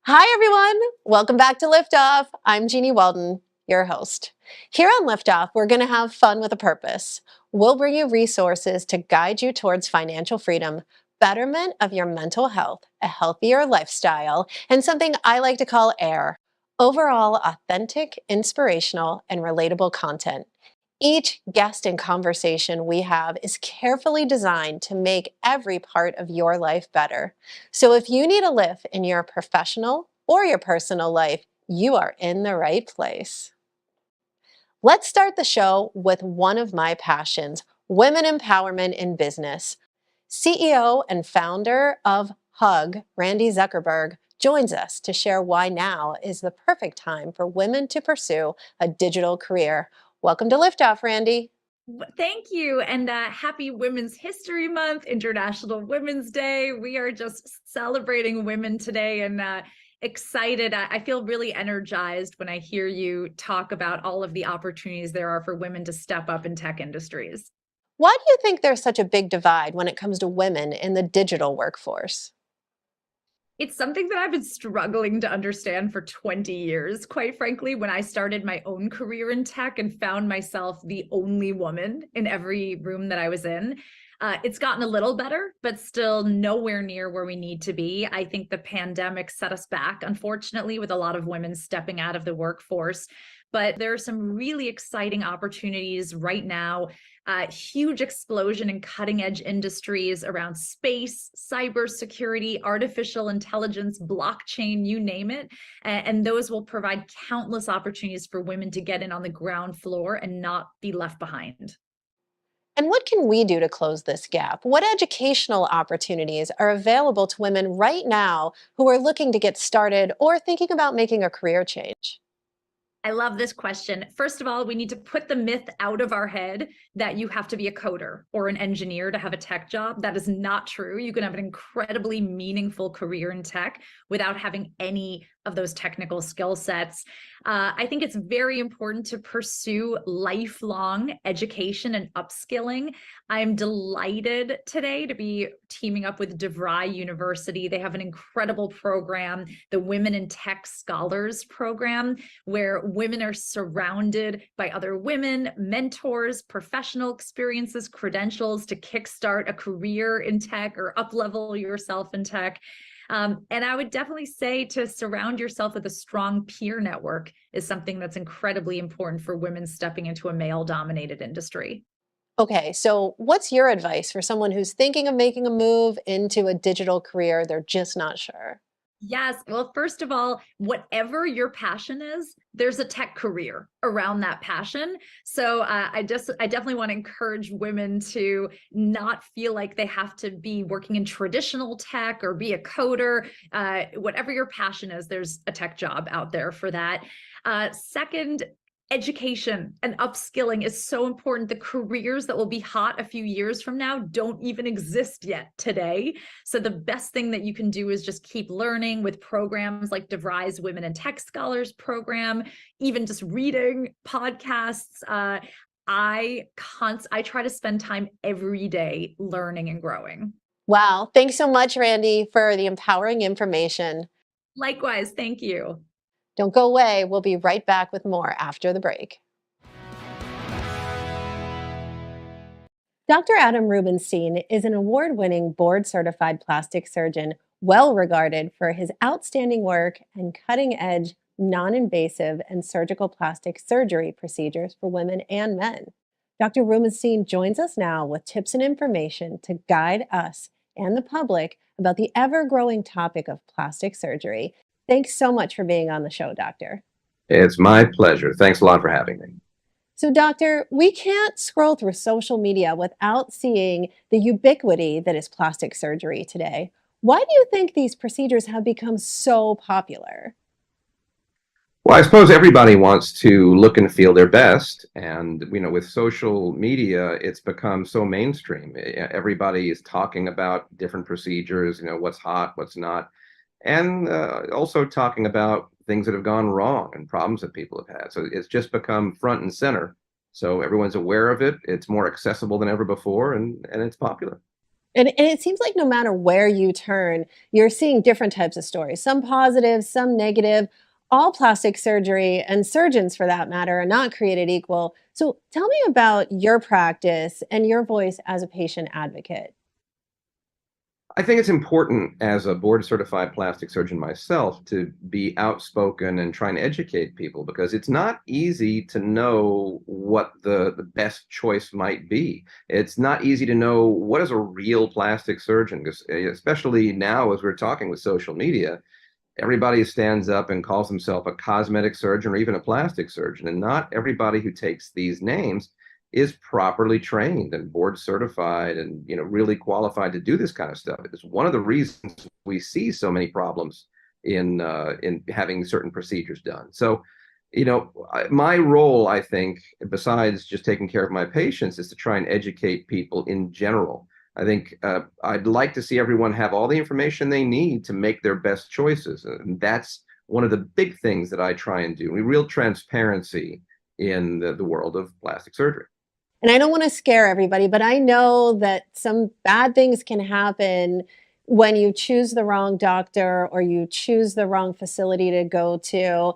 Hi, everyone. Welcome back to Liftoff. I'm Jeanniey Walden, your host. Here on Liftoff, we're going to have fun with a purpose. We'll bring you resources to guide you towards financial freedom, betterment of your mental health, a healthier lifestyle, and something I like to call AIR. Overall, authentic, inspirational, and relatable content. Each guest and conversation we have is carefully designed to make every part of your life better. So if you need a lift in your professional or your personal life, you are in the right place. Let's start the show with one of my passions, women empowerment in business. CEO and founder of Hug, Randy Zuckerberg, joins us to share why now is the perfect time for women to pursue a digital career. Welcome to Liftoff, Randy. Thank you. And happy Women's History Month, International Women's Day. We are just celebrating women today and excited. I feel really energized when I hear you talk about all of the opportunities there are for women to step up in tech industries. Why do you think there's such a big divide when it comes to women in the digital workforce? It's something that I've been struggling to understand for 20 years, quite frankly, when I started my own career in tech and found myself the only woman in every room that I was in. It's gotten a little better, but still nowhere near where we need to be. I think the pandemic set us back, unfortunately, with a lot of women stepping out of the workforce. But there are some really exciting opportunities right now. Huge explosion in cutting edge industries around space, cybersecurity, artificial intelligence, blockchain, you name it. And those will provide countless opportunities for women to get in on the ground floor and not be left behind. And what can we do to close this gap? What educational opportunities are available to women right now who are looking to get started or thinking about making a career change? I love this question. First of all, we need to put the myth out of our head that you have to be a coder or an engineer to have a tech job. That is not true. You can have an incredibly meaningful career in tech without having any of those technical skill sets. I think it's very important to pursue lifelong education and upskilling. I'm delighted today to be teaming up with DeVry University. They have an incredible program, the Women in Tech Scholars Program, where women are surrounded by other women, mentors, professional experiences, credentials to kickstart a career in tech or up-level yourself in tech. And I would definitely say to surround yourself with a strong peer network is something that's incredibly important for women stepping into a male-dominated industry. Okay, so what's your advice for someone who's thinking of making a move into a digital career? They're just not sure. Yes. Well, first of all, whatever your passion is, there's a tech career around that passion. So I definitely want to encourage women to not feel like they have to be working in traditional tech or be a coder. Whatever your passion is, there's a tech job out there for that. Second, education and upskilling is so important. The careers that will be hot a few years from now don't even exist yet today. So the best thing that you can do is just keep learning with programs like DeVry's Women in Tech Scholars program, even just reading podcasts. I try to spend time every day learning and growing. Wow, thanks so much, Randy, for the empowering information. Likewise, thank you. Don't go away. We'll be right back with more after the break. Dr. Adam Rubenstein is an award winning board certified plastic surgeon, well regarded for his outstanding work and cutting edge, non invasive, and surgical plastic surgery procedures for women and men. Dr. Rubenstein joins us now with tips and information to guide us and the public about the ever growing topic of plastic surgery. Thanks so much for being on the show, Doctor. It's my pleasure. Thanks a lot for having me. So, Doctor, we can't scroll through social media without seeing the ubiquity that is plastic surgery today. Why do you think these procedures have become so popular? Well, I suppose everybody wants to look and feel their best. And, with social media, it's become so mainstream. Everybody is talking about different procedures, what's hot, what's not, and also talking about things that have gone wrong and problems that people have had. So it's just become front and center. So everyone's aware of it. It's more accessible than ever before, and it's popular. And it seems like no matter where you turn, you're seeing different types of stories, some positive, some negative. All plastic surgery and surgeons, for that matter, are not created equal. So tell me about your practice and your voice as a patient advocate. I think it's important as a board certified plastic surgeon myself to be outspoken and trying to educate people because it's not easy to know what the best choice might be. It's not easy to know what is a real plastic surgeon, because especially now as we're talking with social media, everybody stands up and calls himself a cosmetic surgeon or even a plastic surgeon, and not everybody who takes these names is properly trained and board certified and really qualified to do this kind of stuff. It's one of the reasons we see so many problems in having certain procedures done. So, my role, I think, besides just taking care of my patients, is to try and educate people in general. I think I'd like to see everyone have all the information they need to make their best choices. And that's one of the big things that I try and do. Real transparency in the world of plastic surgery. And I don't want to scare everybody, but I know that some bad things can happen when you choose the wrong doctor or you choose the wrong facility to go to.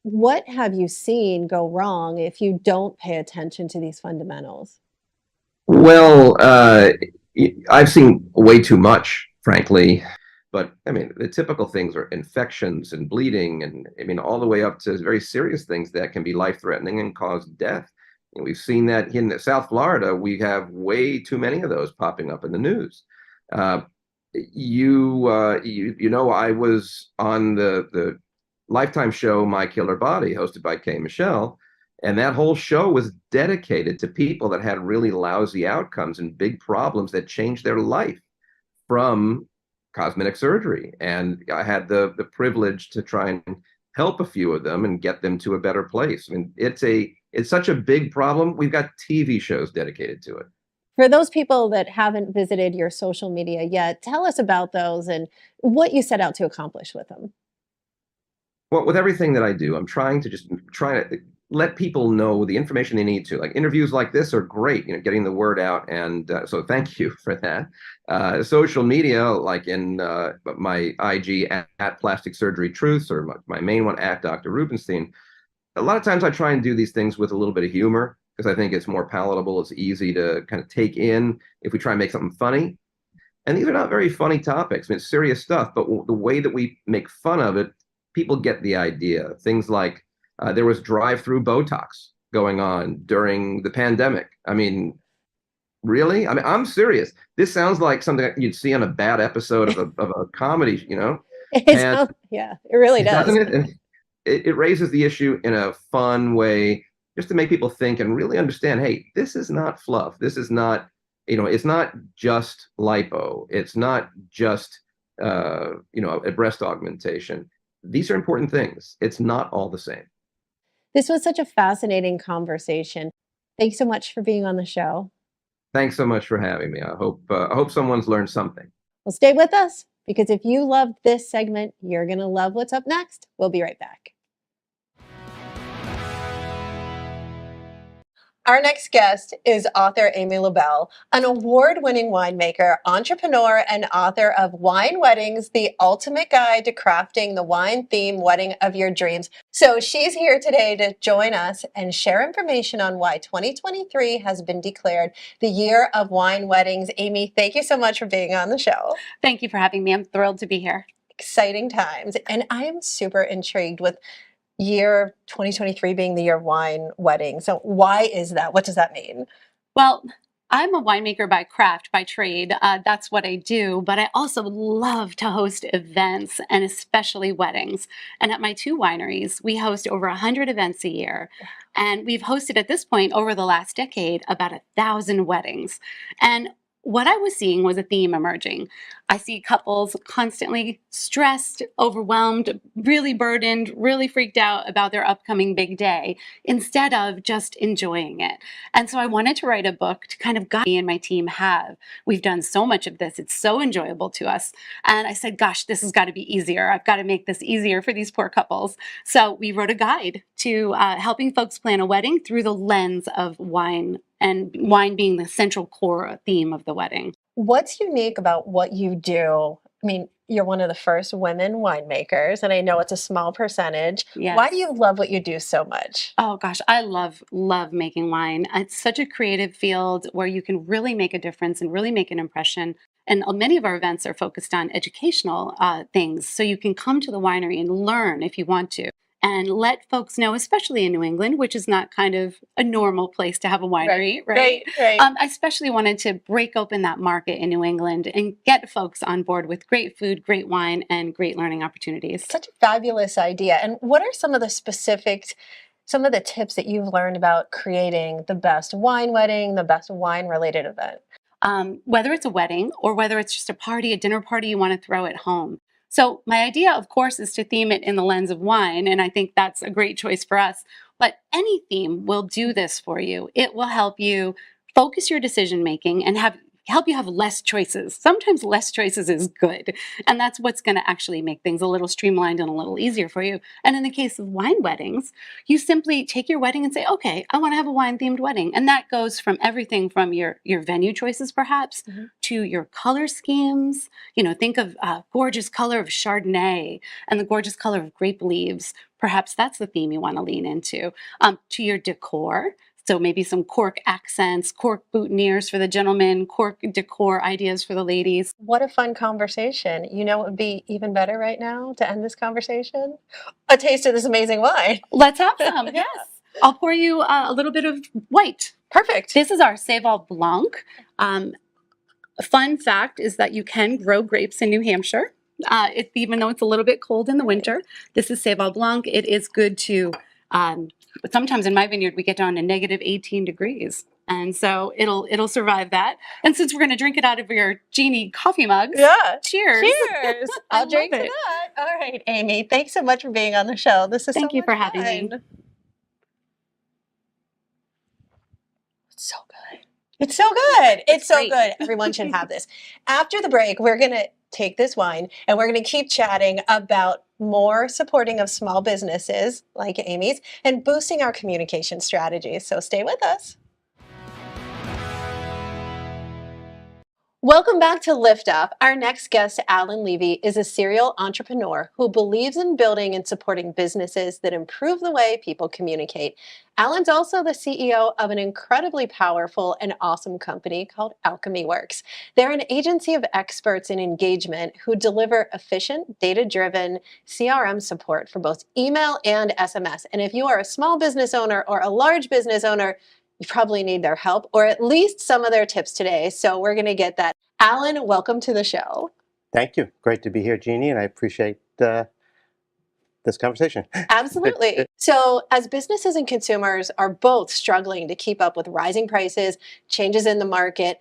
What have you seen go wrong if you don't pay attention to these fundamentals? Well, I've seen way too much, frankly. But I mean, the typical things are infections and bleeding, and I mean, all the way up to very serious things that can be life-threatening and cause death. And we've seen that in South Florida. We have way too many of those popping up in the news. Uh, I was on the Lifetime show My Killer Body, hosted by Kay Michelle, and that whole show was dedicated to people that had really lousy outcomes and big problems that changed their life from cosmetic surgery. And I had the privilege to try and help a few of them and get them to a better place. I mean, it's such a big problem. We've got TV shows dedicated to it. For those people that haven't visited your social media yet, tell us about those and what you set out to accomplish with them. Well, with everything that I do, I'm trying to let people know the information they need to. Like interviews like this are great, getting the word out. And so thank you for that. Social media, like in my IG at Plastic Surgery Truths, or my main one at Dr. Rubenstein. A lot of times I try and do these things with a little bit of humor because I think it's more palatable. It's easy to kind of take in if we try and make something funny. And these are not very funny topics. I mean, it's serious stuff, but the way that we make fun of it, people get the idea. Things like there was drive-through Botox going on during the pandemic. I mean, really? I mean, I'm serious. This sounds like something that you'd see on a bad episode of a comedy, Yeah, it really does. Doesn't it? And it raises the issue in a fun way, just to make people think and really understand, hey, this is not fluff. This is not, it's not just lipo. It's not just, a breast augmentation. These are important things. It's not all the same. This was such a fascinating conversation. Thanks so much for being on the show. Thanks so much for having me. I hope someone's learned something. Well, stay with us because if you loved this segment, you're going to love what's up next. We'll be right back. Our next guest is author Amy Lobel, an award-winning winemaker, entrepreneur, and author of Wine Weddings, the ultimate guide to crafting the wine-themed wedding of your dreams. So she's here today to join us and share information on why 2023 has been declared the year of wine weddings. Amy, thank you so much for being on the show. Thank you for having me. I'm thrilled to be here. Exciting times. And I am super intrigued with year 2023 being the year of wine wedding. So why is that? What does that mean? Well, I'm a winemaker by craft, by trade. That's what I do. But I also love to host events and especially weddings. And at my two wineries, we host over 100 events a year. And we've hosted at this point over the last decade about 1,000 weddings. And what I was seeing was a theme emerging. I see couples constantly stressed, overwhelmed, really burdened, really freaked out about their upcoming big day instead of just enjoying it. And so I wanted to write a book to kind of guide me and my team have. We've done so much of this. It's so enjoyable to us. And I said, gosh, this has got to be easier. I've got to make this easier for these poor couples. So we wrote a guide to helping folks plan a wedding through the lens of wine, and wine being the central core theme of the wedding. What's unique about what you do? I mean, you're one of the first women winemakers, and I know it's a small percentage. Why do Yes. you love what you do so much? Oh gosh, I love making wine. It's such a creative field where you can really make a difference and really make an impression. And many of our events are focused on educational things, so you can come to the winery and learn if you want to, and let folks know, especially in New England, which is not kind of a normal place to have a Right, winery, right? right, right. I especially wanted to break open that market in New England and get folks on board with great food, great wine, and great learning opportunities. Such a fabulous idea. And what are some of the specifics, some of the tips that you've learned about creating the best wine wedding, the best wine related event? Whether it's a wedding or whether it's just a party, a dinner party you want to throw at home. So, my idea, of course, is to theme it in the lens of wine. And I think that's a great choice for us. But any theme will do this for you. It will help you focus your decision making and help you have less choices. Sometimes less choices is good. And that's what's going to actually make things a little streamlined and a little easier for you. And in the case of wine weddings, you simply take your wedding and say, okay, I want to have a wine themed wedding. And that goes from everything from your venue choices, perhaps, to your color schemes. Think of gorgeous color of Chardonnay and the gorgeous color of grape leaves. Perhaps that's the theme you want to lean into. To your decor. So maybe some cork accents, cork boutonnieres for the gentlemen, cork decor ideas for the ladies. What a fun conversation. You know what would be even better right now to end this conversation? A taste of this amazing wine. Let's have some. Yeah. Yes. I'll pour you a little bit of white. Perfect. This is our Seyval Blanc. A fun fact is that you can grow grapes in New Hampshire, even though it's a little bit cold in the winter. This is Seyval Blanc. It is good to, but sometimes in my vineyard, we get down to negative 18 degrees. And so it'll survive that. And since we're going to drink it out of your Jeanniey coffee mugs, Yeah. cheers. Cheers. I I'll drink love to it. that. All right, Amy. Thanks so much for being on the show. This is Thank so you for much having me. fun. It's so good. It's so good. It's so great. good. Everyone should have this. After the break, we're going to take this wine and we're going to keep chatting about more supporting of small businesses like Amy's and boosting our communication strategies. So stay with us. Welcome back to Liftoff. Our next guest, Alan Levy, is a serial entrepreneur who believes in building and supporting businesses that improve the way people communicate. Alan's also the CEO of an incredibly powerful and awesome company called Alchemy Works. They're an agency of experts in engagement who deliver efficient, data-driven CRM support for both email and SMS. And if you are a small business owner or a large business owner, you probably need their help or at least some of their tips today. So we're going to get that. Alan, welcome to the show. Thank you. Great to be here, Jeannie, and I appreciate this conversation. Absolutely. So as businesses and consumers are both struggling to keep up with rising prices, changes in the market,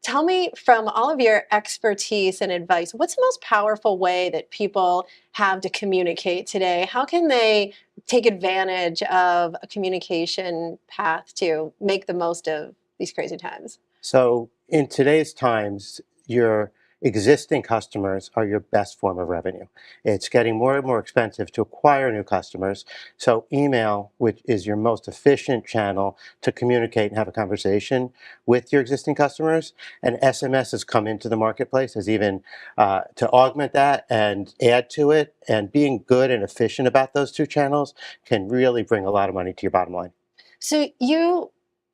tell me from all of your expertise and advice, what's the most powerful way that people have to communicate today? How can they take advantage of a communication path to make the most of these crazy times? So in today's times, your existing customers are your best form of revenue. It's getting more and more expensive to acquire new customers. So email, which is your most efficient channel to communicate and have a conversation with your existing customers, and SMS has come into the marketplace as even to augment that and add to it. And being good and efficient about those two channels can really bring a lot of money to your bottom line. So you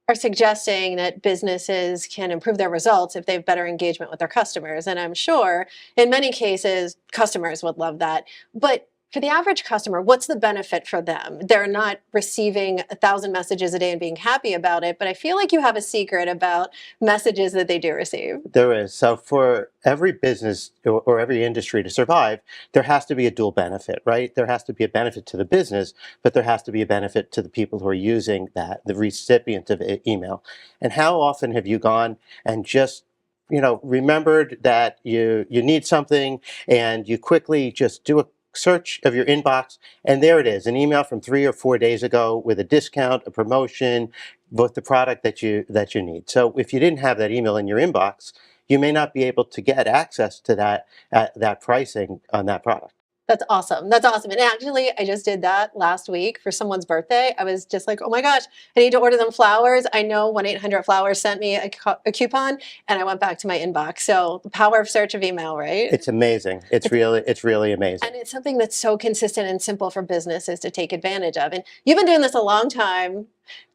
are suggesting that businesses can improve their results if they have better engagement with their customers. And I'm sure in many cases, customers would love that. But for the average customer, what's the benefit for them? They're not receiving 1,000 messages a day and being happy about it, but I feel like you have a secret about messages that they do receive. There is. So for every business or every industry to survive, there has to be a dual benefit, right? There has to be a benefit to the business, but there has to be a benefit to the people who are using that, the recipient of email. And how often have you gone and just remembered that you need something and you quickly just do a search of your inbox, and there it is, an email from 3 or 4 days ago with a discount, a promotion, both the product that you need. So if you didn't have that email in your inbox, you may not be able to get access to that pricing on that product. That's awesome. That's awesome. And actually, I just did that last week for someone's birthday. I was just like, oh my gosh, I need to order them flowers. I know 1-800-Flowers sent me a coupon, and I went back to my inbox. So the power of search of email, right? It's amazing. It's really amazing. And it's something that's so consistent and simple for businesses to take advantage of. And you've been doing this a long time,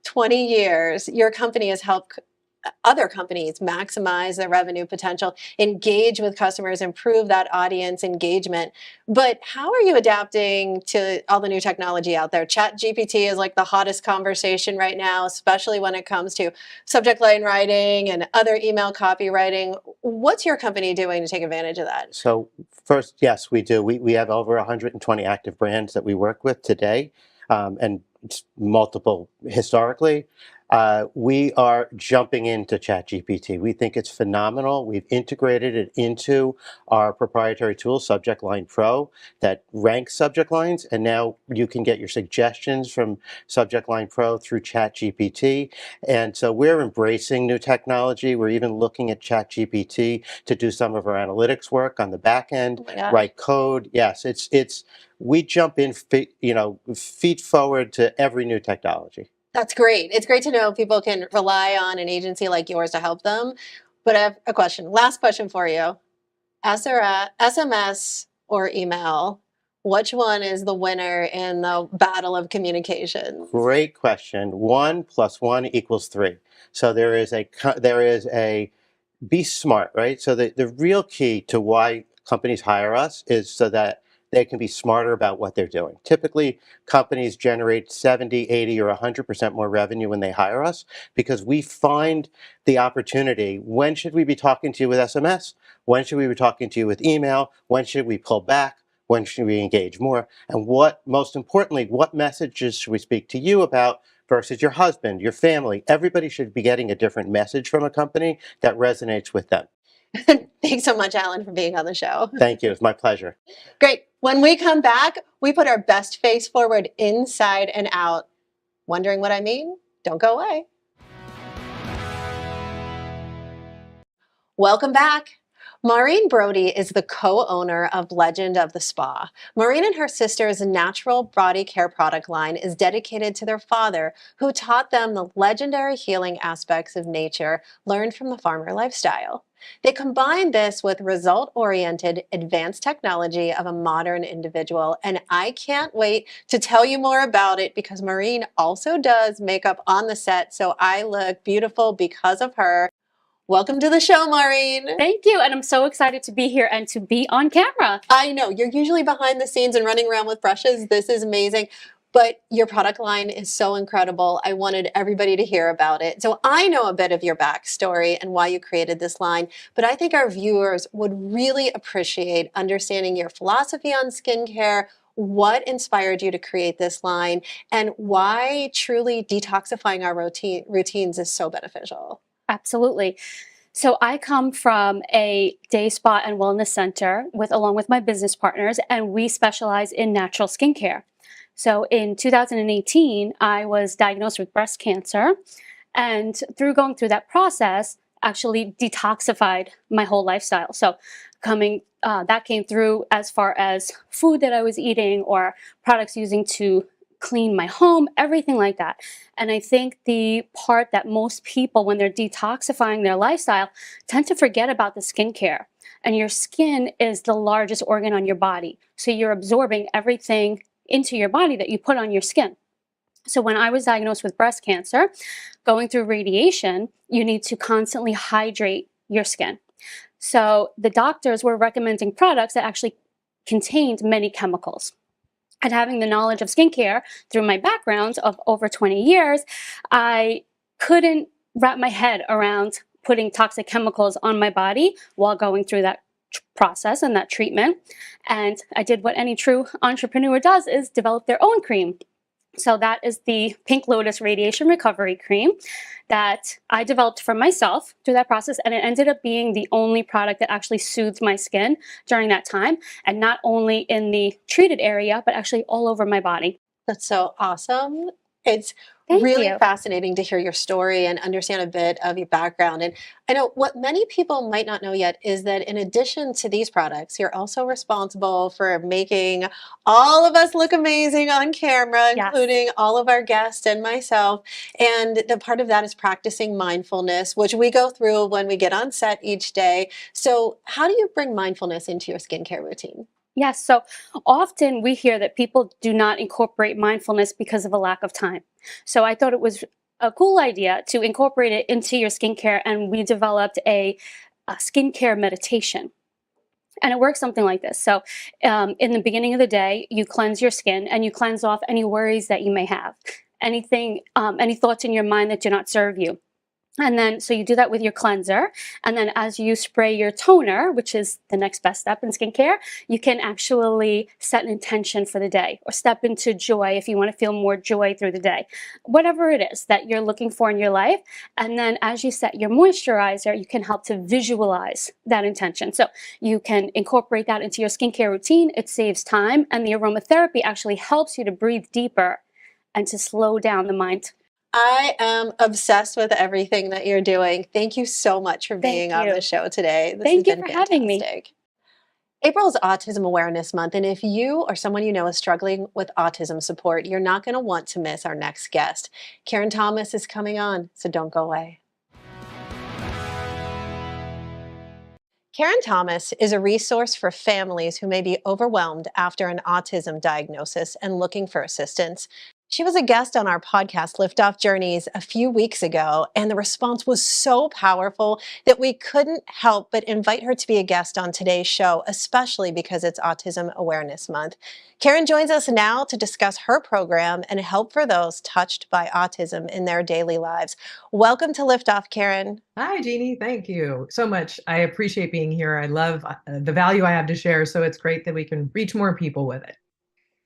20 years. Your company has helped other companies maximize their revenue potential, engage with customers, improve that audience engagement. But how are you adapting to all the new technology out there? Chat GPT is like the hottest conversation right now, especially when it comes to subject line writing and other email copywriting. What's your company doing to take advantage of that? So first, yes, we do. We have over 120 active brands that we work with today, and it's multiple historically. We are jumping into ChatGPT. We think it's phenomenal. We've integrated it into our proprietary tool, Subject Line Pro, that ranks subject lines. And now you can get your suggestions from Subject Line Pro through ChatGPT. And so we're embracing new technology. We're even looking at ChatGPT to do some of our analytics work on the back end, write code. Yes, it's we jump in, feet forward to every new technology. That's great. It's great to know people can rely on an agency like yours to help them. But I have a question. Last question for you. SMS or email? Which one is the winner in the battle of communication? Great question. 1 + 1 = 3. So there is a be smart, right? So the real key to why companies hire us is so that they can be smarter about what they're doing. Typically, companies generate 70, 80, or 100% more revenue when they hire us because we find the opportunity. When should we be talking to you with SMS? When should we be talking to you with email? When should we pull back? When should we engage more? And most importantly, what messages should we speak to you about versus your husband, your family? Everybody should be getting a different message from a company that resonates with them. Thanks so much, Alan, for being on the show. Thank you. It's my pleasure. Great. When we come back, we put our best face forward inside and out. Wondering what I mean? Don't go away. Welcome back. Maureen Brody is the co-owner of Legend of the Spa. Maureen and her sister's natural body care product line is dedicated to their father, who taught them the legendary healing aspects of nature learned from the farmer lifestyle. They combine this with result-oriented, advanced technology of a modern individual, and I can't wait to tell you more about it because Maureen also does makeup on the set, so I look beautiful because of her. Welcome to the show, Maureen. Thank you. And I'm so excited to be here and to be on camera. I know, you're usually behind the scenes and running around with brushes. This is amazing. But your product line is so incredible. I wanted everybody to hear about it. So I know a bit of your backstory and why you created this line, but I think our viewers would really appreciate understanding your philosophy on skincare, what inspired you to create this line, and why truly detoxifying our routines is so beneficial. Absolutely. So I come from a day spa and wellness center along with my business partners, and we specialize in natural skincare. So in 2018, I was diagnosed with breast cancer, and through going through that process, actually detoxified my whole lifestyle. So that came through as far as food that I was eating or products using to clean my home, everything like that. And I think the part that most people, when they're detoxifying their lifestyle, tend to forget about the skincare. And your skin is the largest organ on your body. So you're absorbing everything into your body that you put on your skin. So when I was diagnosed with breast cancer, going through radiation, you need to constantly hydrate your skin. So the doctors were recommending products that actually contained many chemicals. And having the knowledge of skincare through my background of over 20 years, I couldn't wrap my head around putting toxic chemicals on my body while going through that process and that treatment. And I did what any true entrepreneur does, is develop their own cream. So that is the Pink Lotus Radiation Recovery Cream that I developed for myself through that process. And it ended up being the only product that actually soothed my skin during that time. And not only in the treated area, but actually all over my body. That's so awesome. It's Thank really you. fascinating to hear your story and understand a bit of your background. And I know what many people might not know yet is that in addition to these products, you're also responsible for making all of us look amazing on camera, Yes. including all of our guests and myself. And the part of that is practicing mindfulness, which we go through when we get on set each day. So, how do you bring mindfulness into your skincare routine? Yes. So often we hear that people do not incorporate mindfulness because of a lack of time. So I thought it was a cool idea to incorporate it into your skincare. And we developed a skincare meditation. And it works something like this. So, in the beginning of the day, you cleanse your skin and you cleanse off any worries that you may have, anything, any thoughts in your mind that do not serve you. And then, so you do that with your cleanser. And then, as you spray your toner, which is the next best step in skincare, you can actually set an intention for the day or step into joy if you want to feel more joy through the day. Whatever it is that you're looking for in your life. And then, as you set your moisturizer, you can help to visualize that intention. So, you can incorporate that into your skincare routine. It saves time. And the aromatherapy actually helps you to breathe deeper and to slow down the mind. I am obsessed with everything that you're doing. Thank you so much for being Thank on the you. show today. This has Thank you been for having me. fantastic. April is Autism Awareness Month, and if you or someone you know is struggling with autism support, you're not going to want to miss our next guest. Karen Thomas is coming on, so don't go away. Karen Thomas is a resource for families who may be overwhelmed after an autism diagnosis and looking for assistance. She was a guest on our podcast, Liftoff Journeys, a few weeks ago, and the response was so powerful that we couldn't help but invite her to be a guest on today's show, especially because it's Autism Awareness Month. Karen joins us now to discuss her program and help for those touched by autism in their daily lives. Welcome to Liftoff, Karen. Hi, Jeannie. Thank you so much. I appreciate being here. I love the value I have to share. So it's great that we can reach more people with it.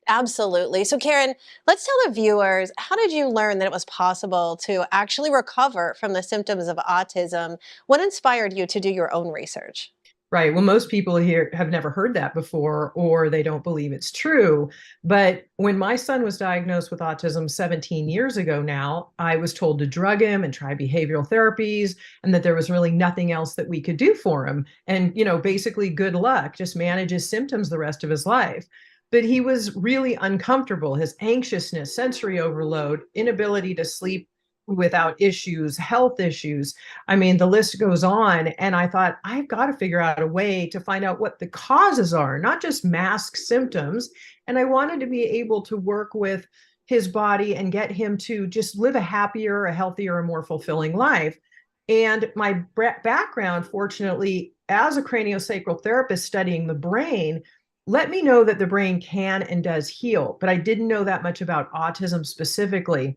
Absolutely. So, Karen, let's tell the viewers, how did you learn that it was possible to actually recover from the symptoms of autism? What inspired you to do your own research? Right. Well, most people here have never heard that before, or they don't believe it's true. But when my son was diagnosed with autism 17 years ago now, I was told to drug him and try behavioral therapies, and that there was really nothing else that we could do for him. And, basically good luck, just manage his symptoms the rest of his life. But he was really uncomfortable. His anxiousness, sensory overload, inability to sleep without issues, health issues. I mean, the list goes on. And I thought, I've got to figure out a way to find out what the causes are, not just mask symptoms. And I wanted to be able to work with his body and get him to just live a happier, a healthier, a more fulfilling life. And my background, fortunately, as a craniosacral therapist studying the brain, let me know that the brain can and does heal. But I didn't know that much about autism specifically.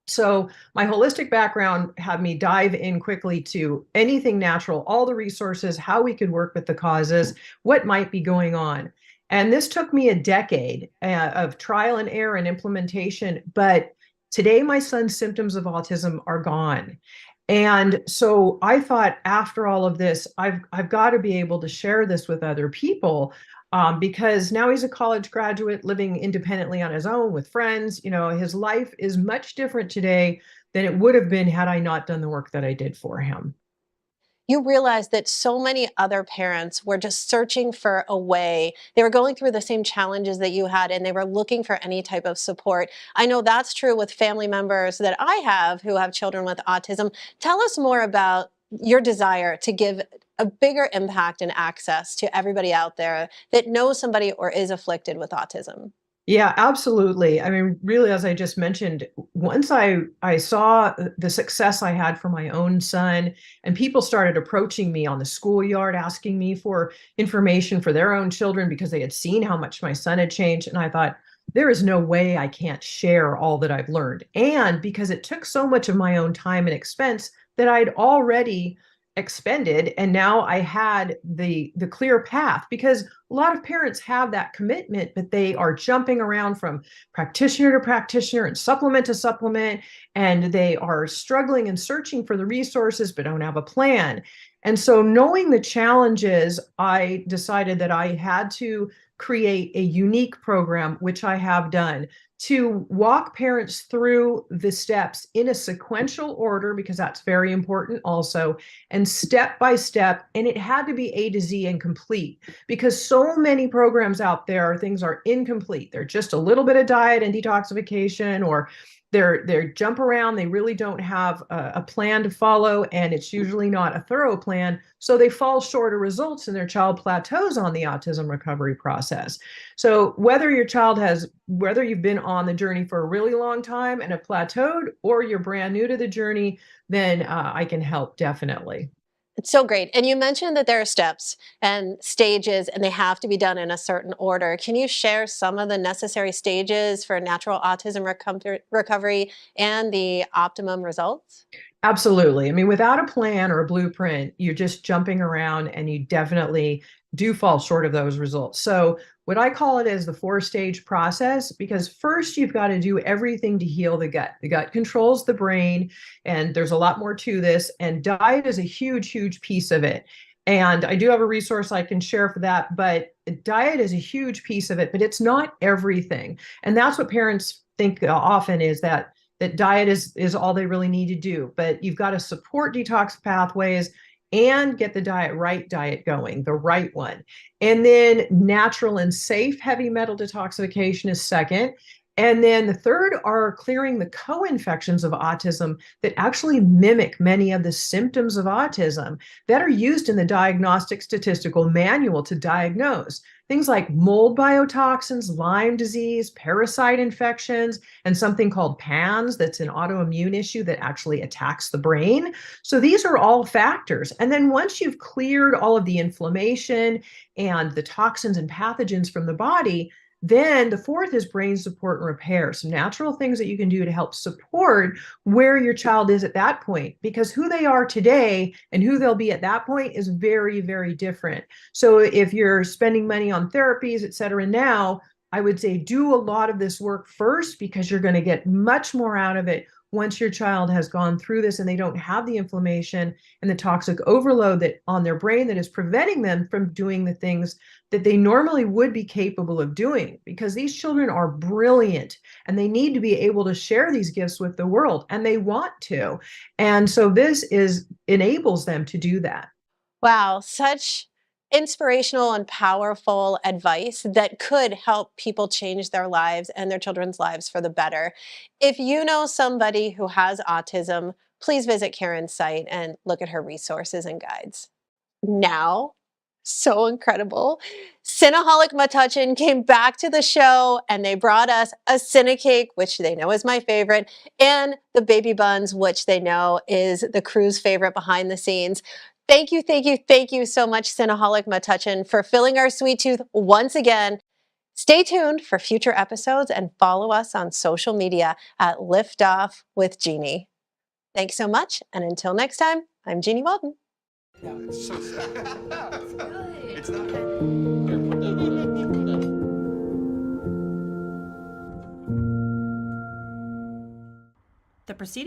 So my holistic background had me dive in quickly to anything natural, all the resources, how we could work with the causes, what might be going on. And this took me a decade of trial and error and implementation. But today, my son's symptoms of autism are gone. And so I thought, after all of this, I've got to be able to share this with other people. Because now he's a college graduate living independently on his own with friends. His life is much different today than it would have been had I not done the work that I did for him. You realized that so many other parents were just searching for a way. They were going through the same challenges that you had, and they were looking for any type of support. I know that's true with family members that I have who have children with autism. Tell us more about your desire to give a bigger impact and access to everybody out there that knows somebody or is afflicted with autism. Yeah, absolutely. I mean, really, as I just mentioned, once I saw the success I had for my own son, and people started approaching me on the schoolyard, asking me for information for their own children because they had seen how much my son had changed. And I thought, there is no way I can't share all that I've learned. And because it took so much of my own time and expense that I'd already expended, and now I had the clear path, because a lot of parents have that commitment, but they are jumping around from practitioner to practitioner and supplement to supplement, and they are struggling and searching for the resources but don't have a plan. And so, knowing the challenges, I decided that I had to create a unique program, which I have done, to walk parents through the steps in a sequential order, because that's very important also, and step by step. And it had to be A to Z and complete, because so many programs out there, things are incomplete. They're just a little bit of diet and detoxification, or they're jump around. They really don't have a plan to follow, and it's usually not a thorough plan. So they fall short of results, and their child plateaus on the autism recovery process. So whether you've been on the journey for a really long time and have plateaued, or you're brand new to the journey, then I can help, definitely. It's so great. And you mentioned that there are steps and stages, and they have to be done in a certain order. Can you share some of the necessary stages for natural autism recovery and the optimum results? Absolutely. I mean, without a plan or a blueprint, you're just jumping around, and you definitely do fall short of those results. So what I call it is the 4-stage process, because first you've got to do everything to heal the gut. The gut controls the brain, and there's a lot more to this, and diet is a huge, huge piece of it. And I do have a resource I can share for that, but diet is a huge piece of it, but it's not everything. And that's what parents think often, is that diet is all they really need to do. But you've got to support detox pathways and get the diet going, the right one. And then natural and safe heavy metal detoxification is second. And then the third are clearing the co-infections of autism that actually mimic many of the symptoms of autism that are used in the Diagnostic Statistical Manual to diagnose. Things like mold biotoxins, Lyme disease, parasite infections, and something called PANS, that's an autoimmune issue that actually attacks the brain. So these are all factors. And then once you've cleared all of the inflammation and the toxins and pathogens from the body, then the fourth is brain support and repair. Some natural things that you can do to help support where your child is at that point, because who they are today and who they'll be at that point is very, very different. So if you're spending money on therapies, et cetera, now, I would say do a lot of this work first, because you're going to get much more out of it once your child has gone through this and they don't have the inflammation and the toxic overload that on their brain that is preventing them from doing the things that they normally would be capable of doing, because these children are brilliant and they need to be able to share these gifts with the world, and they want to. And so this enables them to do that. Wow, such inspirational and powerful advice that could help people change their lives and their children's lives for the better. If you know somebody who has autism, please visit Karen's site and look at her resources and guides. Now, so incredible, Cinnaholic Metuchen came back to the show, and they brought us a Cinnacake, which they know is my favorite, and the baby buns, which they know is the crew's favorite behind the scenes. Thank you, thank you, thank you so much, Cinnaholic Metuchen, for filling our sweet tooth once again. Stay tuned for future episodes and follow us on social media at Liftoff with Jeannie. Thanks so much, and until next time, I'm Jeanniey Walden. Yeah, it's so sad. It's not. The preceding